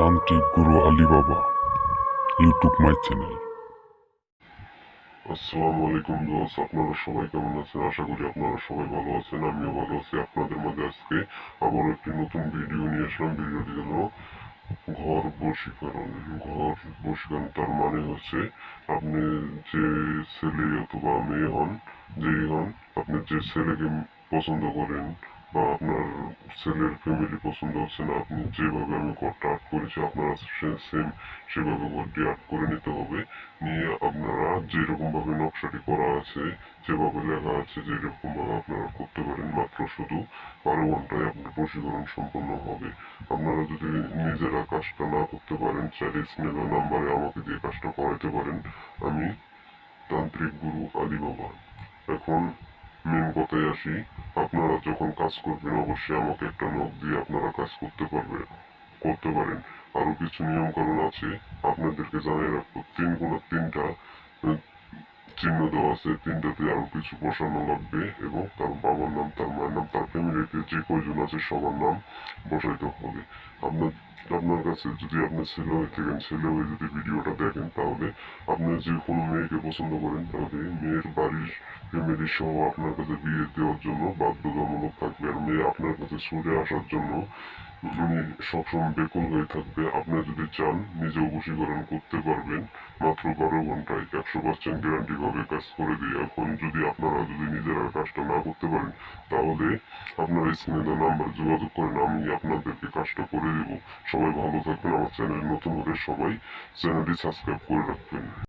তান্ত্রিক গুরু আলী বাবা YouTube my channel. আসসালামু আলাইকুম দোস্ত, আপনারা সবাই কেমন আছেন? আশা করি আপনারা সবাই ভালো আছেন। আমিও ভালো আছি। আপনাদের মাঝে আজকে আবার একটি নতুন ভিডিও নিয়ে আসলাম। ভিডিওটি হলো ঘর বশীকরণ। ঘর বশীকরণ তার মানে হচ্ছে আপনি যে ছেলে অথবা মেয়ে হন, যেই হন, আপনি যে ছেলেকে পছন্দ করেন বা আপনার ছেলের ফ্যামিলি পছন্দ হচ্ছে না, আপনি যেভাবে আমি ঘরটা আর্ট করেছি আপনারা সেম সেভাবে ঘরটি আর্ট করে নিতে হবে। নিয়ে আপনারা যেরকম ভাবে নকশাটি করা আছে, যেভাবে লেখা আছে, যেরকম ভাবে আপনারা করতে পারেন। মাত্র শুধু 12 ঘন্টায় আপনার বশীকরণ সম্পন্ন হবে। আপনারা যদি নিজেরা কাজটা না করতে পারেন, চাইলে স্ক্রিনে নাম্বারে আমাকে দিয়ে কাজটা করাইতে পারেন। আমি তান্ত্রিক গুরু আলী বাবা। এখন মেন কথায় আসি, আপনারা যখন কাজ করবেন অবশ্যই আমাকে একটা নক দিয়ে আপনারা কাজ করতে পারেন। আরো কিছু নিয়ম কানুন আছে, আপনাদেরকে জানিয়ে রাখবো। 3 গুণা 3টা চিহ্ন দেওয়া আছে, 3টাতে আরো কিছু বসানো লাগবে এবং তার বাবার নাম, তার মায়ের নাম, তার ফ্যামিলিতে যে কয়জন আছে সবার নাম বসাইতে হবে। আপনার আপনার কাছে যদি আপনি ছেলে হয়ে থাকেন, ছেলে হয়ে যদি ভিডিওটা দেখেন, তাহলে আপনি যে কোনো মেয়েকে পছন্দ করেন, তাহলে মেয়ের বাড়ির ফ্যামিলি সহ আপনার কাছে বিয়ে দেওয়ার জন্য বাধ্যতামূলক থাকবে। আর মেয়ে আপনার কাছে সরে আসার জন্য সবসময় বেকুল হয়ে থাকবে। আপনি যদি চান নিজেও বশীকরণ করতে পারবেন মাত্র 12 ঘন্টায়। 100% গ্যারান্টি ভাবে কাজ করে দিই। এখন যদি আপনারা যদি নিজেরা কাজটা না করতে পারেন, তাহলে আপনারা স্ক্রিনে নাম্বার যোগাযোগ করেন, আমি আপনাদেরকে কাজটা করে দেবো। সবাই ভালো থাকবেন। আমার চ্যানেল নতুন হলে সবাই চ্যানেলটি সাবস্ক্রাইব করে রাখবেন।